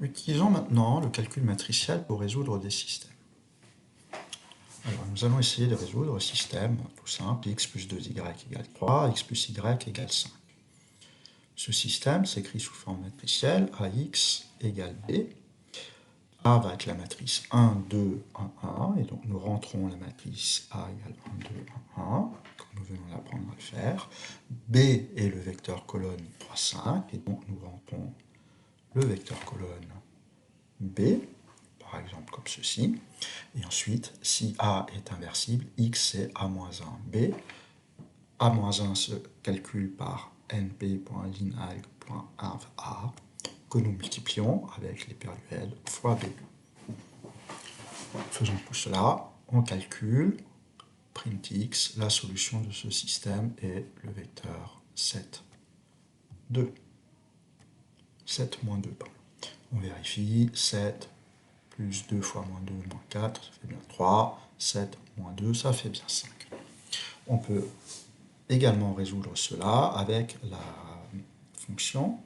Utilisons maintenant le calcul matriciel pour résoudre des systèmes. Alors, nous allons essayer de résoudre un système tout simple, x plus 2y égale 3, x plus y égale 5. Ce système s'écrit sous forme matricielle, ax égale b. A va être la matrice 1, 2, 1, 1, et donc nous rentrons la matrice A égale 1, 2, 1, 1, comme nous venons d'apprendre à le faire. B est le vecteur colonne 3, 5, et donc nous rentrons le vecteur colonne B, par exemple comme ceci. Et ensuite, si A est inversible, x c'est A-1. B, A-1 se calcule par np.linalg.inv.a, que nous multiplions avec les PRUL fois B. Faisons tout cela, on calcule, print x, la solution de ce système est le vecteur 7, 2. 7 moins 2, pardon. On vérifie, 7 plus 2 fois moins 2, moins 4, ça fait bien 3, 7 moins 2, ça fait bien 5. On peut également résoudre cela avec la fonction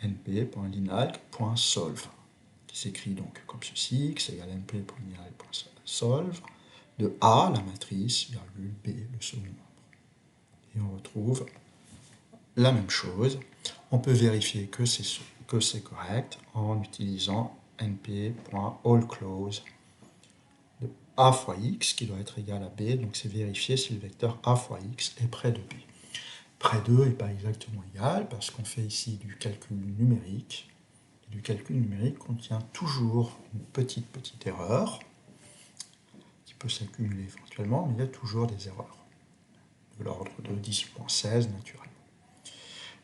np.linalg.solve, qui s'écrit donc comme ceci, x égale np.linalg.solve, de A, la matrice, virgule, B, le second nombre. Et on retrouve la même chose. On peut vérifier que c'est correct en utilisant np.allClose de A fois x, qui doit être égal à B, donc c'est vérifier si le vecteur A fois x est près de B. Près de n'est pas exactement égal, parce qu'on fait ici du calcul numérique. Et du calcul numérique contient toujours une petite erreur, qui peut s'accumuler éventuellement, mais il y a toujours des erreurs, de l'ordre de 10.16 naturellement.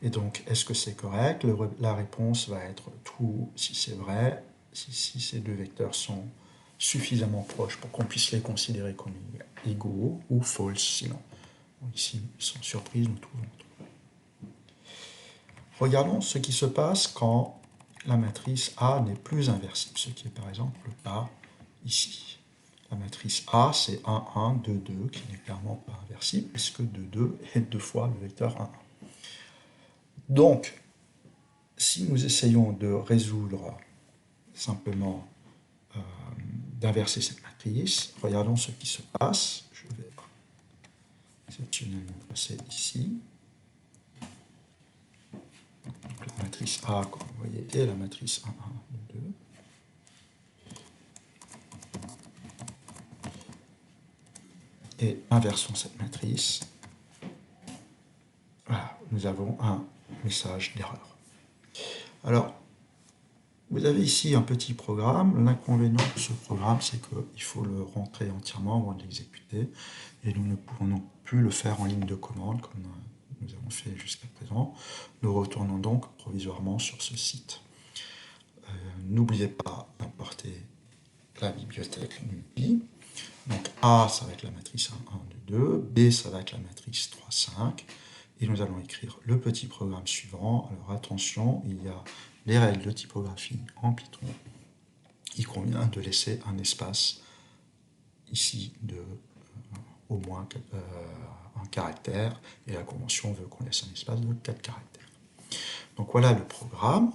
Et donc, est-ce que c'est correct? La réponse va être true si c'est vrai, si ces deux vecteurs sont suffisamment proches pour qu'on puisse les considérer comme égaux, ou false sinon. Ici, sans surprise, nous trouvons true. Regardons ce qui se passe quand la matrice A n'est plus inversible, ce qui est par exemple le cas ici. La matrice A, c'est 1, 1, 2, 2, qui n'est clairement pas inversible, puisque 2, 2 est 2 fois le vecteur 1, 1. Donc, si nous essayons de résoudre simplement d'inverser cette matrice, regardons ce qui se passe. Je vais exceptionnellement passer ici. Donc, la matrice A, comme vous voyez, est la matrice 1, 1, 2, 2. Et inversons cette matrice. Voilà, nous avons un message d'erreur. Alors, vous avez ici un petit programme. L'inconvénient de ce programme, c'est qu'il faut le rentrer entièrement avant de l'exécuter. Et nous ne pouvons plus le faire en ligne de commande comme nous avons fait jusqu'à présent. Nous retournons donc provisoirement sur ce site. N'oubliez pas d'importer la bibliothèque NumPy. Donc A, ça va être la matrice 1, 1, 2, 2. B, ça va être la matrice 3, 5. Et nous allons écrire le petit programme suivant. Alors attention, il y a les règles de typographie en Python. Il convient de laisser un espace ici de au moins un caractère, et la convention veut qu'on laisse un espace de 4 caractères. Donc voilà le programme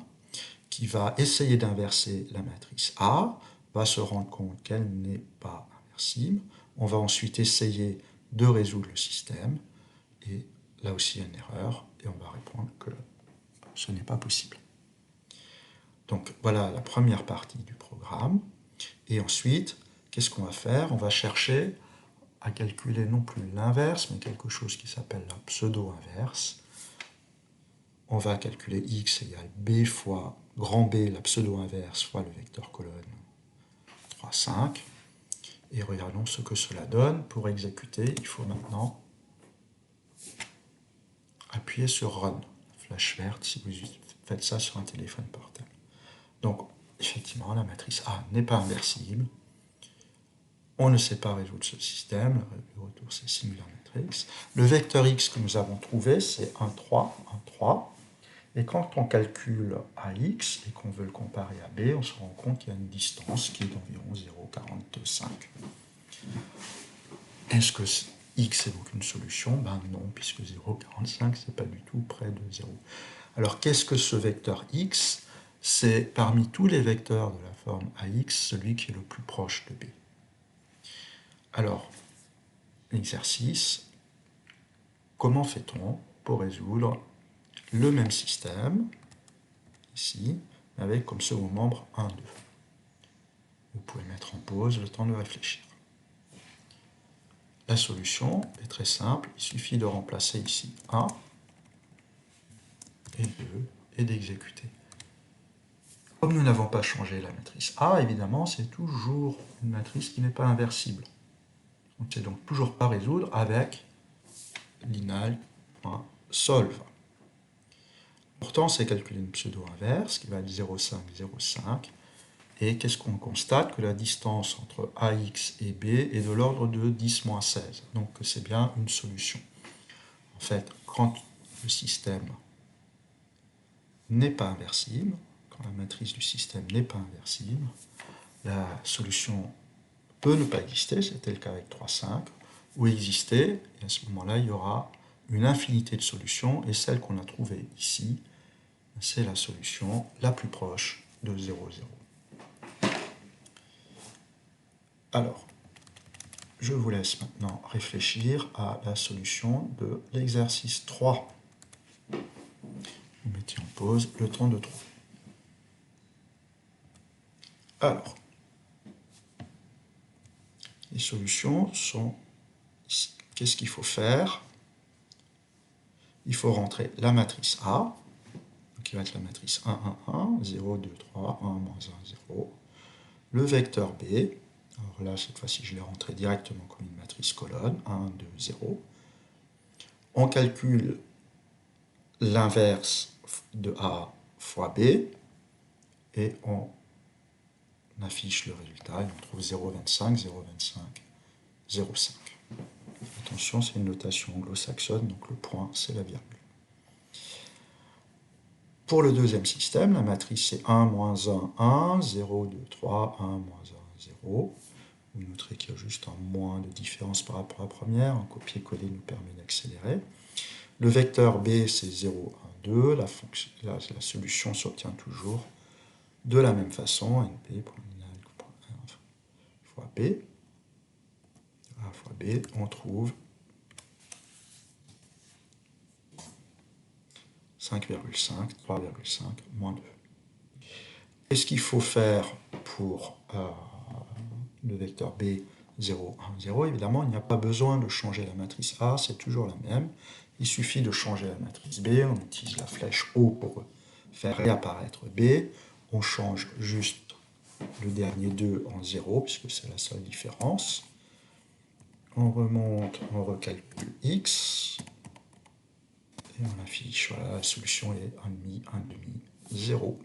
qui va essayer d'inverser la matrice A, va se rendre compte qu'elle n'est pas inversible. On va ensuite essayer de résoudre le système, et là aussi il y a une erreur, et on va répondre que ce n'est pas possible. Donc voilà la première partie du programme. Et ensuite, qu'est-ce qu'on va faire? On va chercher à calculer non plus l'inverse, mais quelque chose qui s'appelle la pseudo-inverse. On va calculer x égale b fois grand B, la pseudo-inverse, fois le vecteur colonne 3, 5. Et regardons ce que cela donne. Pour exécuter, il faut maintenant appuyer sur Run, flèche verte, si vous faites ça sur un téléphone portable. Donc, effectivement, la matrice A n'est pas inversible. On ne sait pas résoudre ce système. Le retour, c'est singular matrix. Le vecteur x que nous avons trouvé, c'est 1, 3, 1, 3. Et quand on calcule AX et qu'on veut le comparer à B, on se rend compte qu'il y a une distance qui est d'environ 0,45. Est-ce que X est donc une solution? Ben non, puisque 0,45, c'est pas du tout près de 0. Alors qu'est-ce que ce vecteur X? c'est parmi tous les vecteurs de la forme AX, celui qui est le plus proche de B. Alors, exercice, comment fait-on pour résoudre le même système, ici, avec comme second membre 1, 2. Vous pouvez mettre en pause le temps de réfléchir. La solution est très simple, il suffit de remplacer ici 1 et 2 et d'exécuter. Comme nous n'avons pas changé la matrice A, évidemment, c'est toujours une matrice qui n'est pas inversible. On ne sait donc toujours pas résoudre avec linal.solve. Pourtant, c'est calculer une pseudo-inverse qui va être 0,5, 0,5. Et qu'est-ce qu'on constate? Que la distance entre AX et B est de l'ordre de 10-16. Donc c'est bien une solution. En fait, quand le système n'est pas inversible, quand la matrice du système n'est pas inversible, la solution peut ne pas exister, c'était le cas avec 3, 5, ou exister, et à ce moment-là, il y aura une infinité de solutions, et celle qu'on a trouvée ici, c'est la solution la plus proche de 0, 0. Alors, je vous laisse maintenant réfléchir à la solution de l'exercice 3. Vous mettez en pause le temps de trouver. Alors, les solutions sont ici. Qu'est-ce qu'il faut faire? Il faut rentrer la matrice A, qui va être la matrice 1, 1, 1, 0, 2, 3, 1, moins 1, 0. Le vecteur B, alors là, cette fois-ci, je l'ai rentré directement comme une matrice colonne, 1, 2, 0. On calcule l'inverse de A fois B, et on affiche le résultat, et on trouve 0,25, 0,25, 0,5. Attention, c'est une notation anglo-saxonne, donc le point, c'est la virgule. Pour le deuxième système, la matrice c'est 1, moins 1, 1, 0, 2, 3, 1, moins 1, 0. Vous noterez qu'il y a juste un moins de différence par rapport à la première. Un copier-coller nous permet d'accélérer. Le vecteur B, c'est 0, 1, 2. La solution s'obtient toujours de la même façon. NP fois B. A fois B, on trouve 5,5, 3,5, moins 2. Qu'est-ce qu'il faut faire pour le vecteur B, 0, 1, 0? Évidemment, il n'y a pas besoin de changer la matrice A, c'est toujours la même. Il suffit de changer la matrice B, on utilise la flèche haut pour faire réapparaître B. On change juste le dernier 2 en 0, puisque c'est la seule différence. On remonte, on recalcule X. Et on affiche, voilà, la solution est 1,5, 1,5, 0.